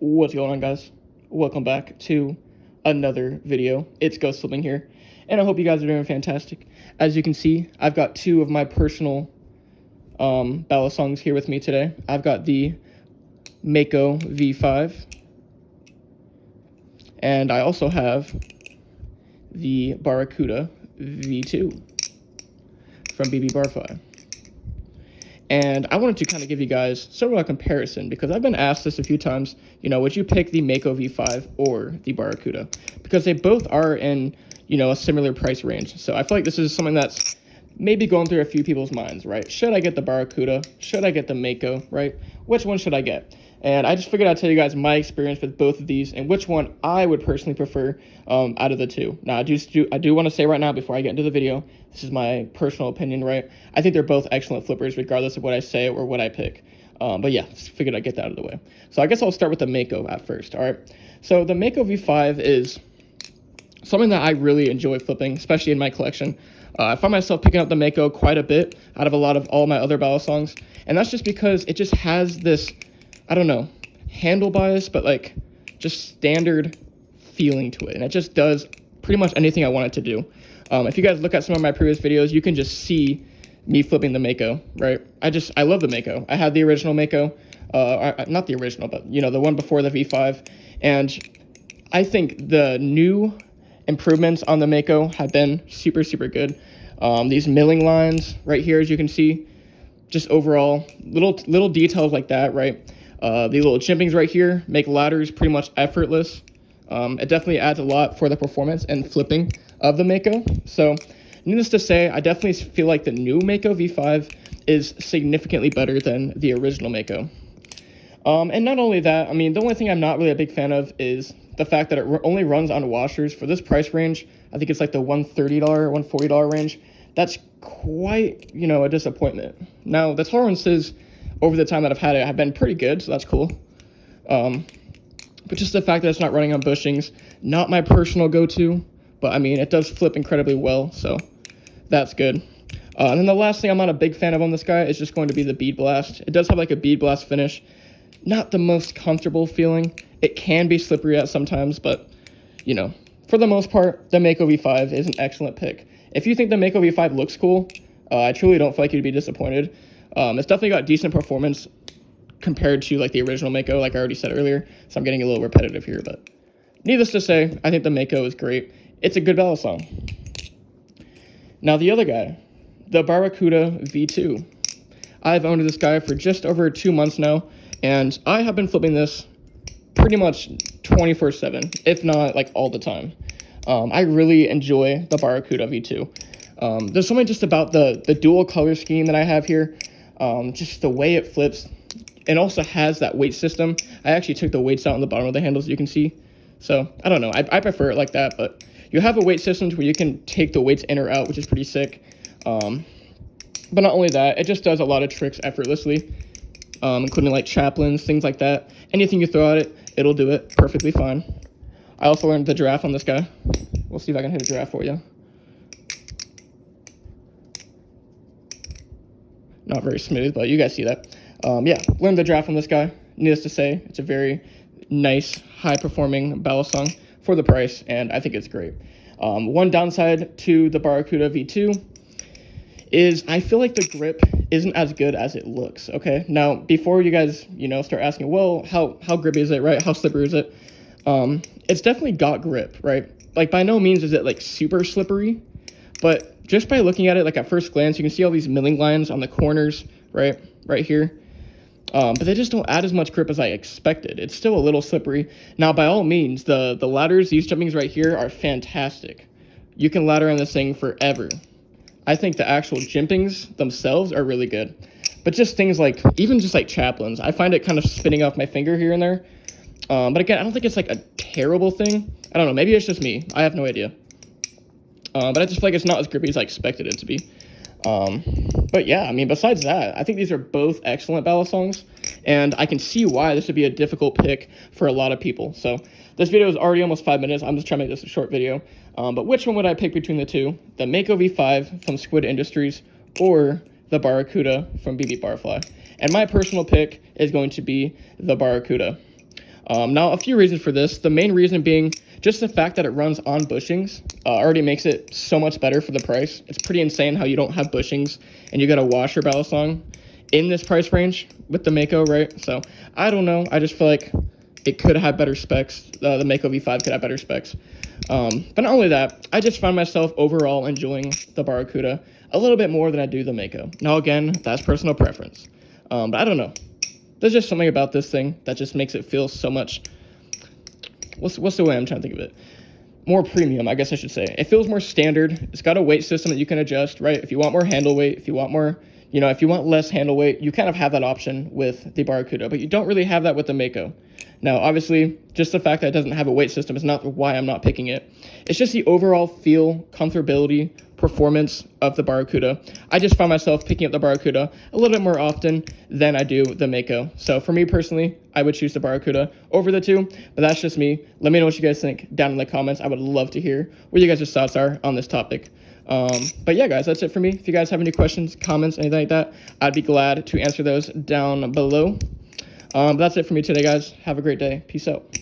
What's going on, guys? Welcome back to another video. It's Ghost Flipping here, and I hope you guys are doing fantastic. As you can see, I've got two of my personal ballad songs here with me today. I've got the Moo V5, and I also have the Barracuda V2 from Barracuda. And I wanted to kind of give you guys sort of a comparison because I've been asked this a few times, would you pick the Moo V5 or the Barracuda? Because they both are in, a similar price range. So I feel like this is something that's maybe going through a few people's minds, right? Should I get the Barracuda? Should I get the Moo, right? Which one should I get? And I just figured I'd tell you guys my experience with both of these and which one I would personally prefer out of the two. Now, I do want to say right now before I get into the video, this is my personal opinion, right? I think they're both excellent flippers regardless of what I say or what I pick. But yeah, just figured I'd get that out of the way. So I guess I'll start with the Moo at first, all right? So the Moo V5 is something that I really enjoy flipping, especially in my collection. I find myself picking up the Moo quite a bit out of a lot of all my other ballad songs. And that's just because it just has this, I don't know, handle bias, but like just standard feeling to it. And it just does pretty much anything I want it to do. If you guys look at some of my previous videos, you can just see me flipping the Moo, right? I love the Moo. I had the original Moo, not the original, but the one before the V5. And I think the new improvements on the Moo have been super, super good. These milling lines right here, as you can see, just overall little details like that, right? The little chimpings right here make ladders pretty much effortless. It definitely adds a lot for the performance and flipping of the Moo. So needless to say, I definitely feel like the new Moo V5 is significantly better than the original Moo. And not only that, I mean, the only thing I'm not really a big fan of is the fact that it only runs on washers. For this price range, I think it's like the $130, $140 range. That's quite, a disappointment. Now, the tolerances over the time that I've had it have been pretty good, so that's cool. But just the fact that it's not running on bushings, not my personal go-to, but I mean, it does flip incredibly well, so that's good. And then the last thing I'm not a big fan of on this guy is just going to be the bead blast. It does have like a bead blast finish. Not the most comfortable feeling. It can be slippery at sometimes, but, for the most part, the Moo V5 is an excellent pick. If you think the Moo V5 looks cool, I truly don't feel like you'd be disappointed. It's definitely got decent performance compared to like the original Moo, like I already said earlier. So I'm getting a little repetitive here, but needless to say, I think the Moo is great. It's a good ballad song. Now the other guy, the Barracuda V2. I've owned this guy for just over 2 months now, and I have been flipping this pretty much 24/7, if not like all the time. I really enjoy the Barracuda V2. There's something just about the dual color scheme that I have here. Just the way it flips. It also has that weight system. I actually took the weights out on the bottom of the handles, you can see. So, I don't know. I prefer it like that, but you have a weight system where you can take the weights in or out, which is pretty sick. But not only that, it just does a lot of tricks effortlessly, including like chaplains, things like that. Anything you throw at it, it'll do it perfectly fine. I also learned the giraffe on this guy. We'll see if I can hit a giraffe for you. Not very smooth, but you guys see that. Yeah, learned the giraffe on this guy. Needless to say, it's a very nice, high-performing ballad song for the price, and I think it's great. One downside to the Barracuda V2 is I feel like the grip isn't as good as it looks, okay? Now, before you guys, start asking, well, how grippy is it, right? How slippery is it? It's definitely got grip, right? Like, by no means is it, like, super slippery, but just by looking at it, like, at first glance, you can see all these milling lines on the corners, right here. But they just don't add as much grip as I expected. It's still a little slippery. Now, by all means, the ladders, these jumpings right here are fantastic. You can ladder on this thing forever. I think the actual jimpings themselves are really good. But just things like, even just like chaplains, I find it kind of spinning off my finger here and there. But again, I don't think it's like a terrible thing. I don't know, maybe it's just me. I have no idea. But I just feel like it's not as grippy as I expected it to be. But yeah, I mean, besides that, I think these are both excellent ballad songs, and I can see why this would be a difficult pick for a lot of people. So this video is already almost 5 minutes. I'm just trying to make this a short video. But which one would I pick between the two? The Moo V5 from Squid Industries or the Barracuda from Barracuda? And my personal pick is going to be the Barracuda. Now, a few reasons for this. The main reason being just the fact that it runs on bushings already makes it so much better for the price. It's pretty insane how you don't have bushings and you got a washer ballast song in this price range with the Mako, right? So I don't know. I just feel like it could have better specs. The Mako V5 could have better specs. But not only that, I just find myself overall enjoying the Barracuda a little bit more than I do the Mako. Now, again, that's personal preference. But I don't know. There's just something about this thing that just makes it feel so much... What's the way I'm trying to think of it? More premium, I guess I should say. It feels more standard. It's got a weight system that you can adjust, right? If you want more handle weight, if you want more... if you want less handle weight, you kind of have that option with the Barracuda, but you don't really have that with the Mako. Now, obviously, just the fact that it doesn't have a weight system is not why I'm not picking it. It's just the overall feel, comfortability, performance of the Barracuda. I just find myself picking up the Barracuda a little bit more often than I do the Mako. So for me personally, I would choose the Barracuda over the two, but that's just me. Let me know what you guys think down in the comments. I would love to hear what you guys' thoughts are on this topic. But yeah, guys, that's it for me. If you guys have any questions, comments, anything like that, I'd be glad to answer those down below. That's it for me today, guys. Have a great day. Peace out.